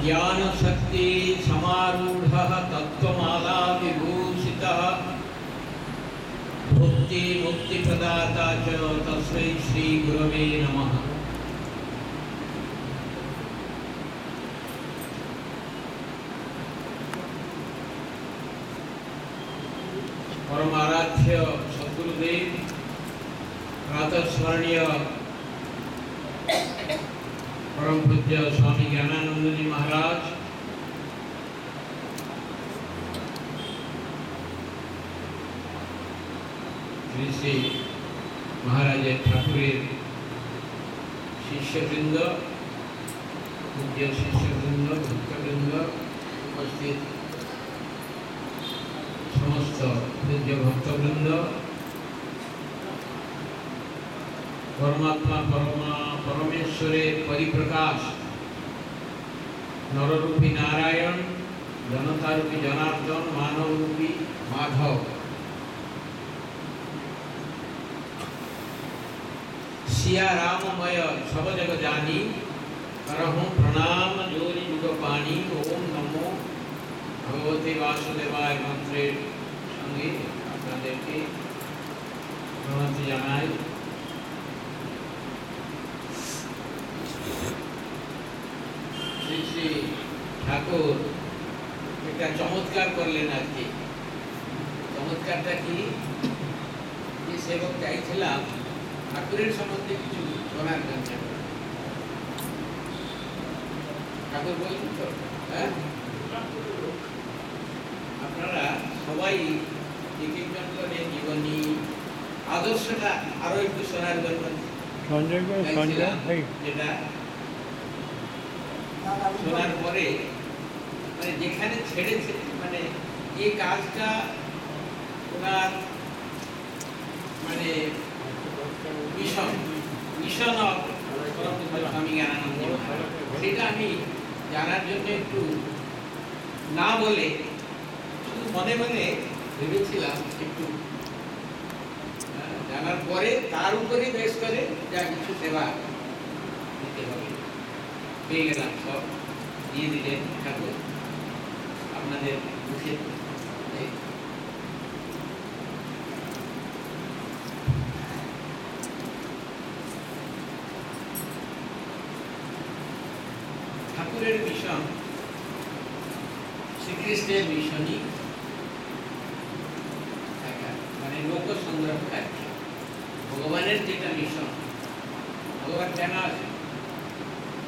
ज्ञान शक्ति समारूढ़ तत्वमाला विभूषितः भुक्ति मुक्ति प्रदाता च तस्मै श्री गुरवे नमः। परम आराध्य सद्गुरुदेव प्रातः स्मरणीय परम पूज्य स्वामी ज्ञानानंद जी महाराज, श्री श्री महाराज ठाकुरेर शिष्यवृंद, पूज्य शिष्यवृंद, भक्तवृंद, उपस्थित समस्त पूज्य भक्तवृंद, परमात्मा परमेश्वरेर परिप्रकाश नररूपी नारायण, जनतारूपी जनार्दन, मानवरूपी माधव, सिया राममय सब जग जानी, करहूँ प्रणाम जोरी जुग पानी। ओम नमो भगवते वासुदेवाय मंत्रेर संगे आपनादेरके प्रणाम जानाई। श्री श्री ठाकुर একটা চমৎকার করলেন আজকে। চমৎকারটা কি, যে সেবক চাইছিলাম ঠাকুরের সম্বন্ধে কিছু শোনার জন্য। ঠাকুর বলছেন তো, হ্যাঁ, আপনারা সবাই এক একজন করে জীবনী আদর্শটা আরো একটু শোনার জন্য যেটা শোনার পরে মানে যেখানে ছেড়েছে, মানে এই কাজটা ওনার মানে মিশন অফ স্বামী জ্ঞানানন্দ, সেটা আমি জানার জন্য একটু না বলে শুধু মনে মনে ভেবেছিলাম একটু জানার পরে তার উপরে বেশ করে যা কিছু সেবা দিতে হবে পেয়ে গেলাম, সব দিয়ে দিলেন ঠাকুর আপনাদের মুখে। ঠাকুরের মিশন শ্রীকৃষ্ণের মিশনই মানে লোক সংগ্রহ কার্য। ভগবানের যেটা মিশন, ভগবান কেন আছে?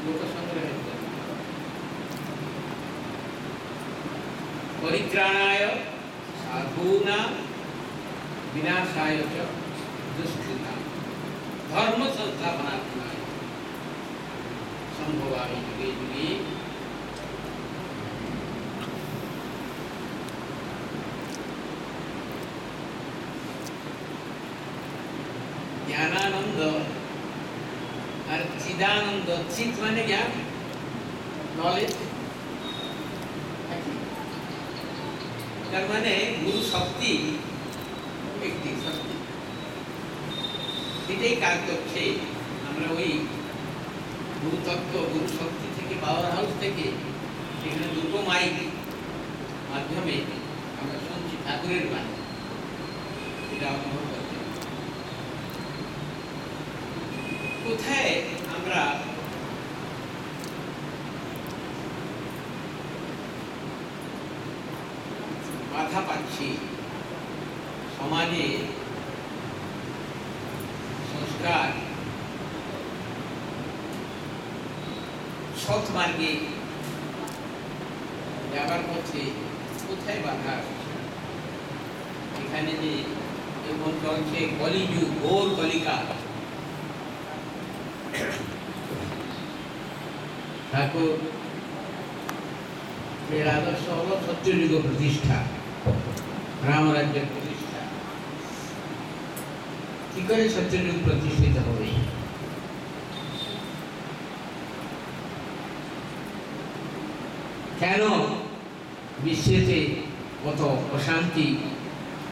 লোক সংগ্রহের জন্য। পরিত্রাণায় সাধূনাং বিনাশায় চ দুষ্কৃতাং ধর্ম সংস্থাপনার্থনায় সম্ভবামি যুগে যুগে। জ্ঞানানন্দ আর চিদানন্দ, চিৎ মানে জ্ঞান, নলেজ, তার মানে গুরু শক্তি, একটি শক্তি, এটাই কাজ করছে। আমরা ওই গুরু তত্ত্ব, গুরু শক্তি থেকে, পাওয়ার হাউস থেকে সেখানে দুটো মাইক মাধ্যমে আমরা শুনছি ঠাকুরের বাণী, এটা অনুভব করতে। কোথায় আমরা বাধা পাচ্ছি? সমাজে সংস্কার সৎ মার্গে যাবার পথে কোথায় বাধা আসছে? এখানে যে এখন চলছে কলিযুগ, ঘোর কলিকাল। ঠাকুর এর আদর্শ হল সত্যযুগ প্রতিষ্ঠা, রামরাজ্যের প্রতিষ্ঠা। কি করে সত্যযুগ প্রতিষ্ঠিত হবে? কেন বিশ্বেতে কত অশান্তি,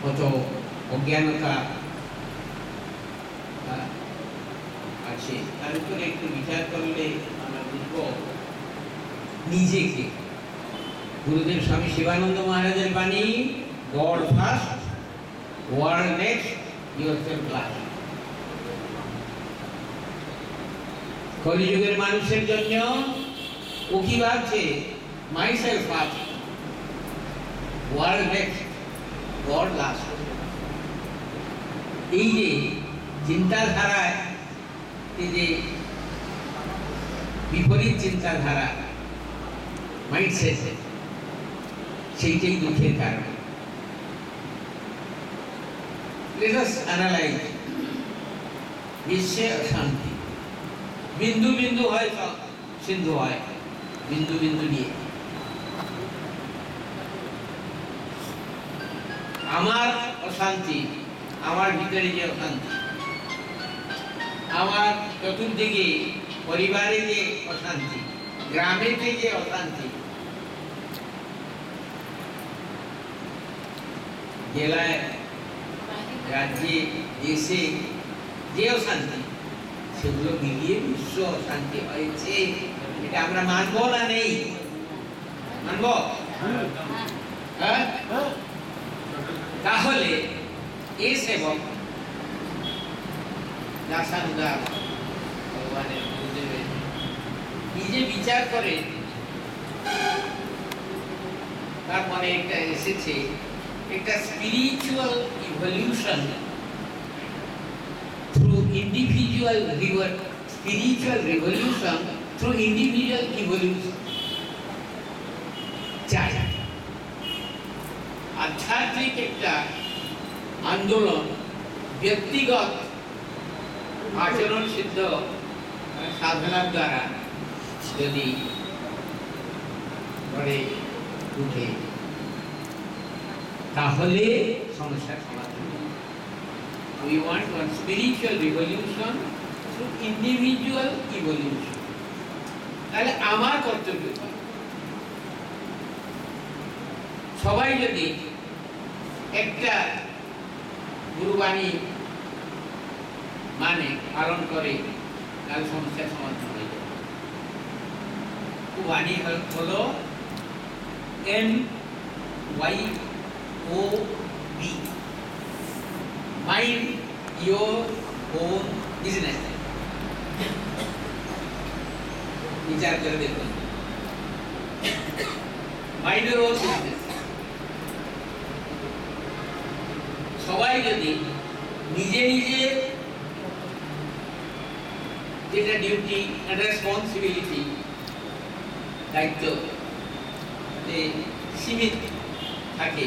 কত অজ্ঞানতা আছে, তার উপরে একটু বিচার করলে আমরা বুঝব নিজেকে। গুরুদেব স্বামী শিবানন্দ মহারাজের বাণী, god first, world next, yourself last. কলিযুগের মানুষের জন্য ও কি ভাবছে? Myself first, world next, god last. এই যে চিন্তাধারায়, এই যে বিপরীত চিন্তাধারা, মাইন্ডসেট, সেইটাই দুঃখের কারণ। Let us analyze বিশ্বে অশান্তি। বিন্দু বিন্দু হয় সিন্ধু হয়, বিন্দু বিন্দু নিয়ে। আমার অশান্তি, আমার ভিতরে যে অশান্তি, আমার চতুর্দিকে পরিবারে যে অশান্তি, গ্রামেতে যে অশান্তি, জেলায়, রাজ্যে, দেশে যে অশান্তি, সেগুলো মিলিয়ে বিশ্ব অশান্তি হয়েছে। এটা আমরা মানবো না? নেই মানবো? হ্যাঁ। তাহলে এ সেবক দাসানুদাস ভগবানের গুরুদেবের নিজে বিচার করে, তার মনে একটা এসেছে, একটা spiritual evolution through individual spiritual revolution through individual evolution চাই। আধ্যাত্মিক একটা আন্দোলন ব্যক্তিগত আচরণ সিদ্ধ সাধনার দ্বারা যদি গড়ে উঠে, তাহলে সমস্যার সমাধান। We want one spiritual revolution through individual evolution. তাহলে আমার কর্তব্য কি? সবাই যদি একটা গুরুবাণী মানে পালন করে, তাহলে সমস্যার সমাধান হয়ে যাবে। বাণী হলো MYOB, Mind Your Own Business। বিচার করে দেখুন, মাইন্ড ইওর ওন বিজনেস। সবাই যদি নিজে নিজে যেটা ডিউটি এন্ড রেসপন্সিবিলিটি, দায়িত্ব সীমিত থাকে,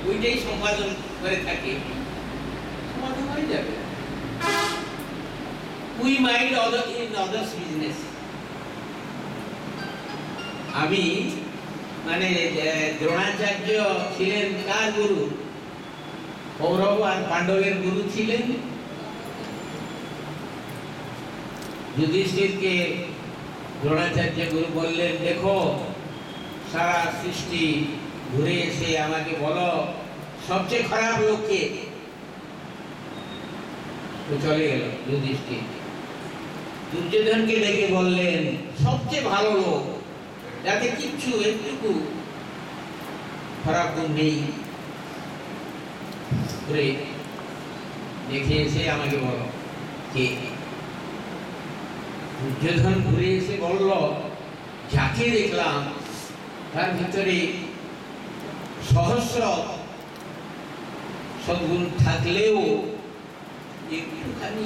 ওইটাই সম্পাদন করে থাকে, সমাধান হয়ে যাবে। We mind other in others business. আমি মানে দ্রোণাচার্য ছিলেন কার গুরু? কৌরব আর পাণ্ডবের গুরু ছিলেন। যুধিষ্ঠিরকে দ্রোণাচার্য গুরু বললেন, দেখো সারা সৃষ্টি ঘুরে এসে আমাকে বলো সবচেয়ে খারাপ লোককে। তো চলে গেল যুধিষ্ঠির। দুর্যোধনকে ডেকে বললেন সবচেয়ে ভালো লোক, যাতে কিচ্ছু একটুকু খারাপ গুণ নেই, ঘুরে দেখে এসে আমাকে বলো কে। দুর্যোধন ঘুরে এসে বলল, যাকে দেখলাম তার ভিতরে সহস্র সদ্গুণ থাকলেও একটুখানি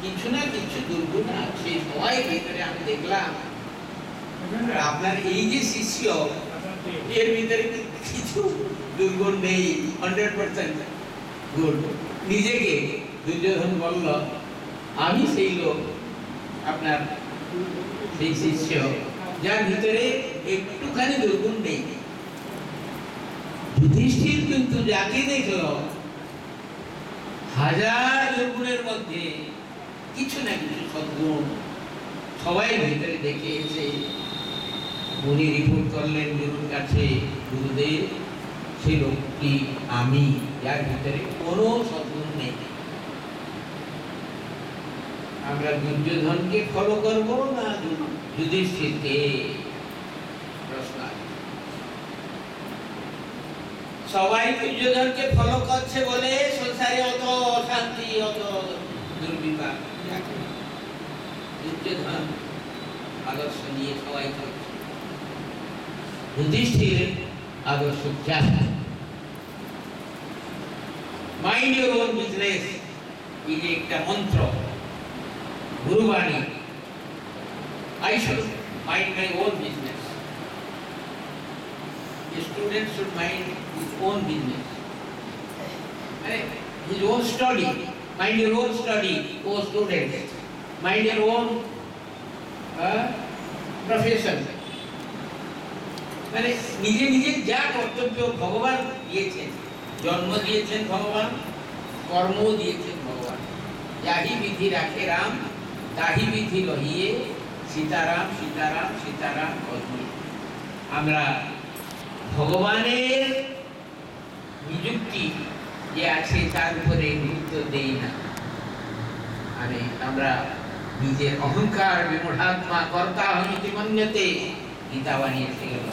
কিছু না কিছু দুর্গুণ আছে সবাই ভিতরে আমি দেখলাম। আপনার এই যে শিষ্য, এর ভিতরে কিছু দুর্গুণ নেই, 100% গুড। নিজেকে দুর্যোধন বলল, আমি সেই লোক, আপনার সেই শিষ্য যার ভিতরে একটুখানি দুর্গুণ নেই। যুধিষ্ঠির কিন্তু যাকে দেখল হাজার দুর্গুণের মধ্যে কিছু না কিছু সদ্গুণ সবাই ভিতরে দেখে এসে উনি রিপোর্ট করলেন গুরুর কাছে, গুরুদেব সেই লোকটি আমি, যার ভিতরে কোনো সদ্গুণ নেই। আমরা দুর্যোধনকে ফলো করবো না যুধিষ্ঠিরকে? প্রশ্ন আছে। সবাই দুর্যোধনকে ফলো করছে বলে সংসারে অত অশান্তি, অত দুর্বিপাক। দুর্যোধন আদর্শ নিয়ে সবাই চলছে। যুধিষ্ঠির আদর্শ মাইন্ড ইউর ওন বিজনেস, এই যে একটা মন্ত্র, Gurubani, I should mind my own business. A student should mind his own business. His own study. Mind your own study, O students. Mind your own profession. মানে নিজে নিজে যা কর্তব্য ভগবান দিয়েছেন, জন্ম দিয়েছেন ভগবান, কর্ম দিয়েছেন ভগবান। যাহি বিধি রাখে রাম, তাহি বিধি রহিয়ে, সীতারাম সীতারাম সীতারাম কহিয়ে। আমরা ভগবানের নিযুক্তি যে আছে তার উপরে গুরুত্ব দেই না। আমরা নিজের অহংকার, বিমূঢ়াত্মা, কর্তা হইতে মন্যতে, গীতা বানিয়েছে গেল,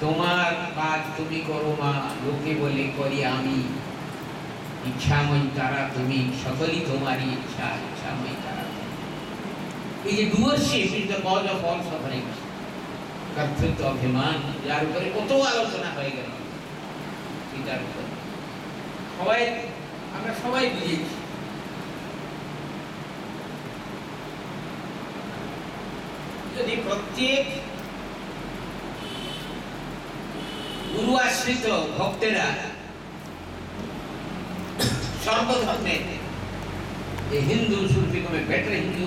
তোমার কাজ তুমি করো মা, লোকে বলে করি আমি, ইচ্ছাময়ী তারা তুমি, সকলই তোমারই ইচ্ছা, ইচ্ছাময়ী তারা। এই যে doership is the cause of all suffering, কর্তৃত্ব অভিমান, যার উপরে কত আলোচনা হয়ে গেল, এটার উপর সবাই আমরা সবাই বুঝেছি। যদি প্রত্যেক গুরু আশ্রিত ভক্তেরা সর্বধর্মের, Hindu should become a better Hindu,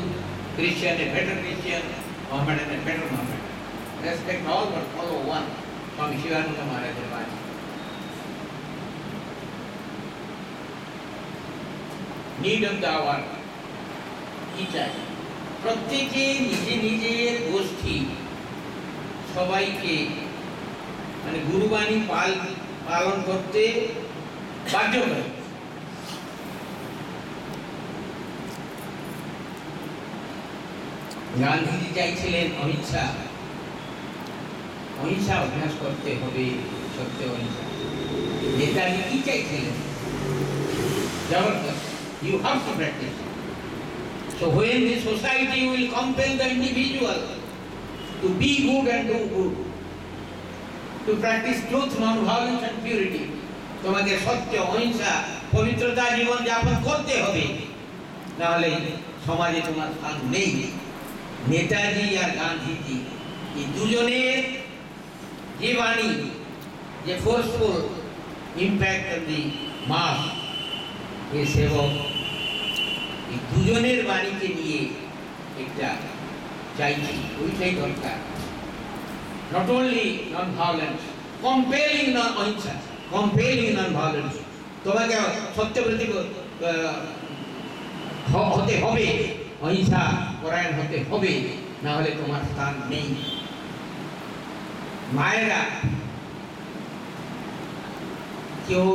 Christian a better Christian, Mohammedan a better Mohammedan. Respect all but follow one. Swami Shivananda Maharaj's Vani. Need of the hour. কি চাই? প্রত্যেকে নিজে নিজের গোষ্ঠী সবাইকে মানে গুরুবাণী পালন করতে বাধ্য করে। গান্ধীজি চাইছিলেন অহিংসা, অহিংসা অভ্যাস করতে হবে, সত্য অহিংসা। নেতাজি কি চাইছিলেন? জবরদস্ত, you have to practice. So when the society will compel the individual to be good and do good, to practice truth, non-violence and purity, তোমাকে সত্য, অহিংসা, পবিত্রতা জীবন যাপন করতে হবে, নাহলে সমাজে তোমার স্থান নেই। নেতাজি আর গান্ধীজি এই দুজনের যে বাণী, যে forceful impact of the mass, এ সেবক, এই দুজনের বাণীকে নিয়ে একটা চাইছি, ওইটাই দরকার। Not only non violence, compelling non অহিংসা, কম্পেলিং নন ভায়োলেন্স। তোমাকে সত্যব্রতী হতে হবে, অহিংসা পরায়ণ হতে হবে, না হলে তোমার স্থান নেই। মায়েরা কেউ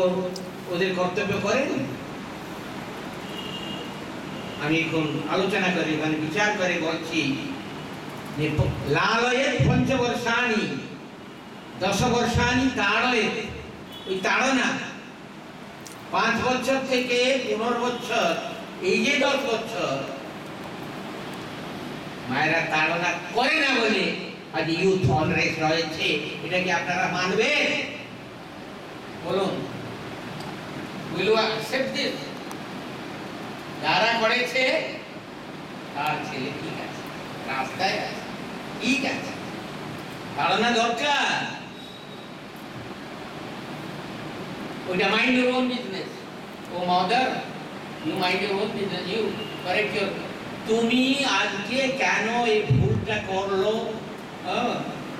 ওদের কর্তব্য করেন? আমি এখন আলোচনা করি, মানে বিচার করে বলছি যে লালয়ের পঞ্চবর্ষাণী 10 বর্ষাণী তাড়য়ের, ওই তাড়না 5 বছর থেকে 15 বছর, এই যে 10 বছর মায়েরা তাড়না করে না বলে আজ ইউথ অনরেস রয়েছে। এটা কি আপনারা মানবেন? বলুন, will you accept this? যারা করেছে তার ছেলে ঠিক আছে, রাস্তায় আছে, ঠিক আছে, তাড়না দরকার। ওইটা mind your own business. Oh mother, you mind your own business, you correct your. তুমি আজকে কেন এই ভুলটা করলো,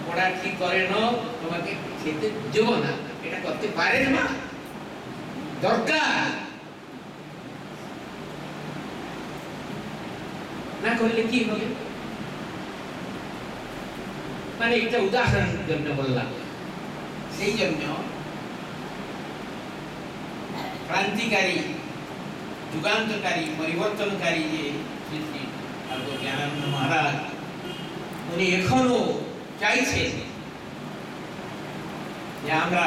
ওরা ঠিক করে না, তোমাকে খেতে দেবো না, এটা করতে পারেন না, দরকার না করলে কি হবে? মানে একটা উদাহরণের জন্য বললাম। সেই জন্য ক্রান্তিকারী, যুগান্তকারী, পরিবর্তনকারী যে শ্রী ঠাকুর জ্ঞানানন্দ মহারাজ উনি এখনো চাইছেন যে আমরা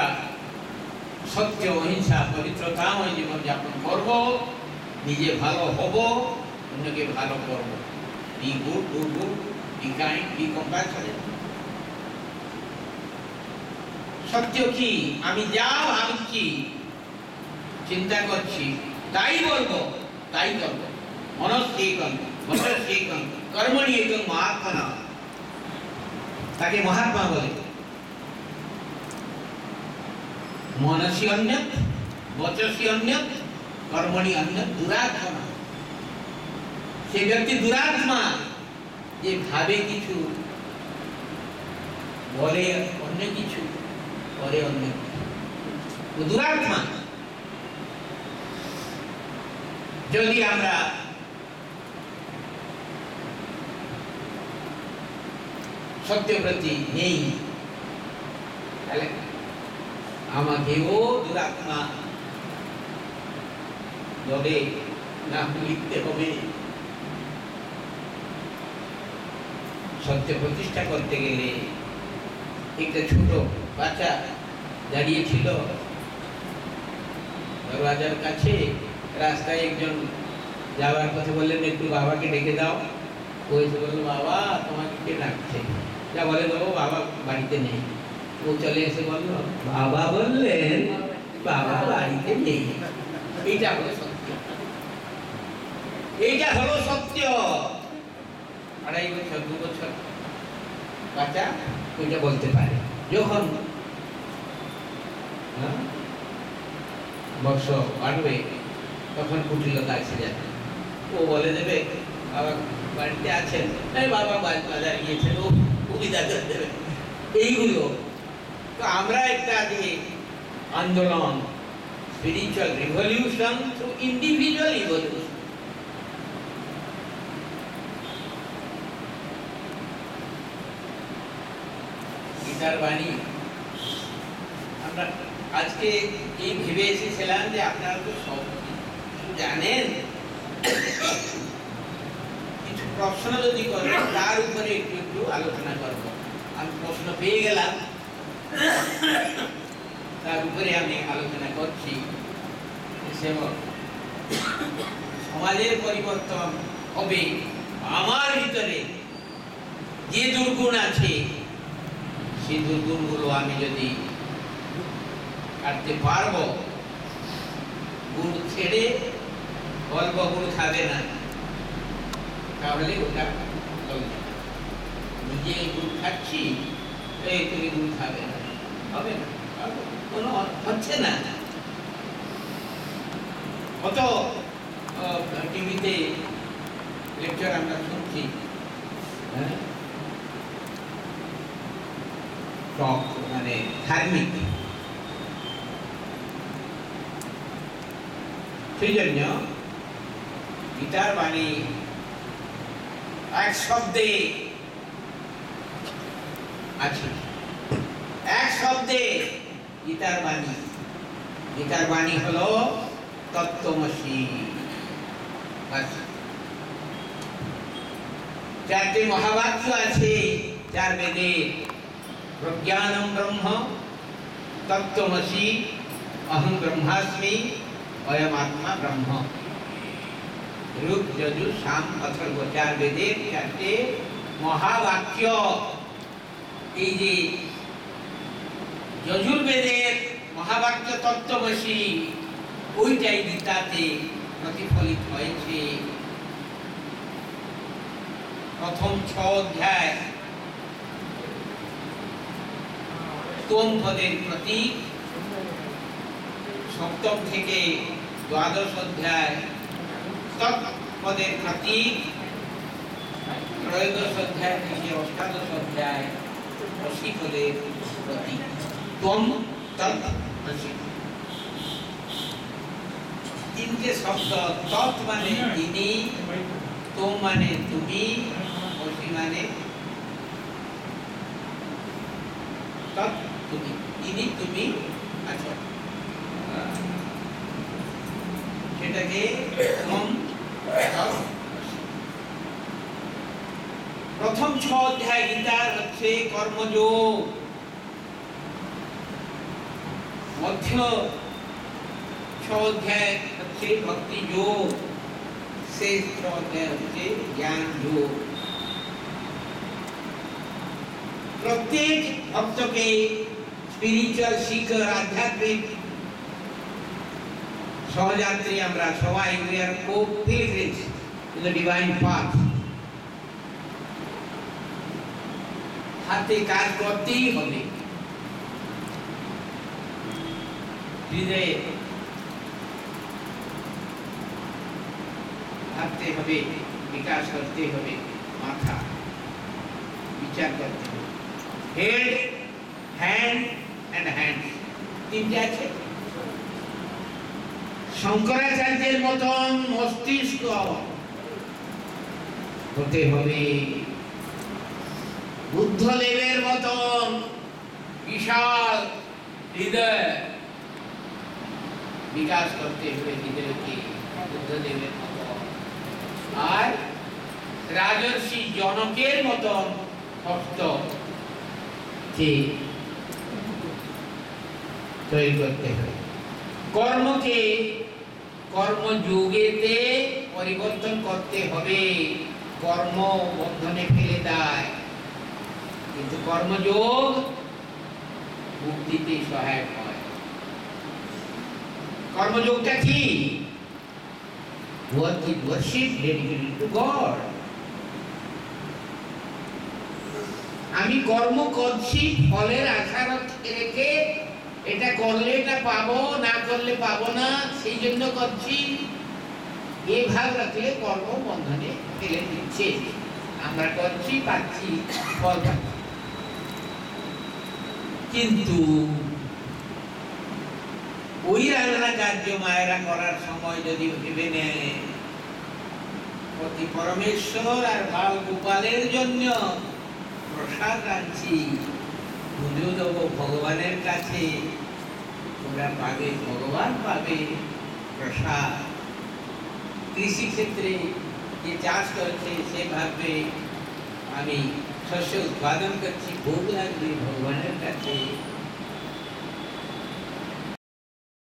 সত্য, অহিংসা, পবিত্রতাময় জীবনযাপন করব, নিজে ভালো হব, অন্যকে ভালো করব। Be good, do good, be kind, be compassionate. সত্য কি? আমি যা ভাবছি, চিন্তা করছি, তাই বলবো, তাই করবো। মনস্যেকং বচস্যেকং কর্মণি একং মহাত্মনা। তাকে মহাত্মা বলে। মনসি অন্যত, বচসি অন্যত, কর্মণি অন্যত। দুরাত্মা, সে ব্যক্তি দুরাত্মা যে ভাবে কিছু, বলে অন্য কিছু, করে অন্য কিছু। দুরাত্মা। যদি আমরা সত্যের প্রতি নেই, তাহলে আমাকেও দুরাত্মা দলে নাম লিখতে হবে। সত্য প্রতিষ্ঠা করতে গেলে একটা ছোট বাচ্চা দাঁড়িয়েছিল দরওয়াজার কাছে। রাস্তায় একজন যাওয়ার কথা বললেন, একটু বাবাকে ডেকে দাও। ও এসে বললো, বাবা তোমাকে কে ডাকছে? যা বলে দেবো, বাবা বাড়িতে নেই। ও চলে এসে বললো, বাবা বললেন বাবা বাড়িতে নেই। এইটা হলো সত্য, এইটা হলো সত্য। 2.5 বছর 2 বছর বাচ্চা ওইটা বলতে পারে। যখন বর্ষ বাড়বে তখন কুটিলতা এসে যাবে। ও বলে দেবে, বাবা বাড়িতে আছেন, বাবা বাজার গিয়েছেন, ও সুবিধা করে দেবে। এইগুলো তো আমরা একটা আন্দোলন, spiritual revolution through individual evolution. গীতার বাণী আমরা আজকে এই ভেবে এসেছিলাম যে আপনারা তো সব জানেন, কিছু প্রশ্ন যদি করেন তার উপরে একটু একটু আলোচনা করব। আমি প্রশ্ন পেয়ে গেলাম, তার উপরে আমি আলোচনা করছি। সমাজের পরিবর্তন হবে আমার ভিতরে যে দুর্গুণ আছে, সেই দুর্গুণগুলো আমি যদি কাটতে পারবো, গুড় ছেড়ে অল্প গুড় খাবে না, তাহলে ওটা চলবে। নিজে গুড় খাচ্ছি, এই তুমি গুড় খাবে না, হবে না, কোনো হচ্ছে না। কত টিভিতে লেকচার আমরা শুনছি, মানে ধার্মিক। সেই জন্য গীতার বাণী এক শব্দে আছে, এক শব্দে গীতার বাণী। গীতার বাণী হলো তত্ত্বমসি। 4টে মহাবাক্য আছে 4 বেদে। প্রজ্ঞানম ব্রহ্ম, তত্ত্বমসি, অহং ব্রহ্মাস্মি, অয়ম আত্মা ব্রহ্ম। ঋক, যজুর, সাম, অথর্ব 4 বেদের 4টে মহাবাক্য। এই যে যজুর্বেদের মহাবাক্য তত্ত্বমসি, ওইটাই গীতাতে প্রতিফলিত হয়েছে। প্রথম 6 অধ্যায় ত্বম পদের প্রতীক, 7ম থেকে 12 অধ্যায় তৎ পদের প্রতীক, 13 অধ্যায় থেকে 18 অধ্যায় অসি পদের প্রতীক। ত্বম, তৎ, অসি, 3টে শব্দ। তৎ মানে তিনি, ত্বম মানে তুমি, অসি মানে তৎ তুমি, তিনি তুমি আছো। সেটাকে ত্বম, তৎ, অসি। প্রথম 6 অধ্যায় গীতার হচ্ছে কর্মযোগ, মধ্য 6 অধ্যায় হচ্ছে ভক্তি যোগ, শেষ 6 অধ্যায় হচ্ছে জ্ঞান যোগ। প্রত্যেক ভক্তকে স্পিরিচুয়াল শিক্ষক, আধ্যাত্মিক সহযাত্রী আমরা সবাই, we are co-pilgrims to the divine path। হাতে কাজ করতেই হবে, হৃদয়ে ভাবতে হবে, বিকাশ করতে হবে, মাথা বিচার করতে হবে। হেড, হ্যান্ড এন্ড হ্যান্ড, তিনটে আছে। শঙ্করাচার্যের মতন মস্তিষ্ক হতে হবে, বুদ্ধদেবের মতন বিশাল হৃদয় বিকাশ করতে হবে হৃদয়কে, বুদ্ধদেবের মতন। আর রাজর্ষি জনকের মতন ভক্ত তৈরি করতে হবে। কর্মকে কর্মযোগেতে পরিবর্তন করতে হবে। কর্ম বন্ধনে ফেলে দেয়, কিন্তু কর্মযোগ মুক্তিতে সহায়ক হয়। কর্মযোগটা কি? worship dedicated to God। আমি কর্ম করছি ফলের আশা রেখে, এটা করলে এটা পাবো, না করলে পাবো না, সেই জন্য করছি, এই ভাব রাখলে কর্ম বন্ধনে ফেলে দিচ্ছে। আমরা করছি, পাচ্ছি, ফল পাচ্ছি। কিন্তু ওই রান্না কার্য মায়েরা করার সময় যদি ভেবে নেয় প্রতি পরমেশ্বর আর বাল গোপালের জন্য প্রসাদ আনছি, পুজো দেবো ভগবানের কাছে, ওরা পাবে, ভগবান পাবে প্রসাদ। কৃষি ক্ষেত্রে যে চাষ করছে সে ভাববে আমি শস্য উৎপাদন করছি, ভোগ লাগবে ভগবানের কাছে,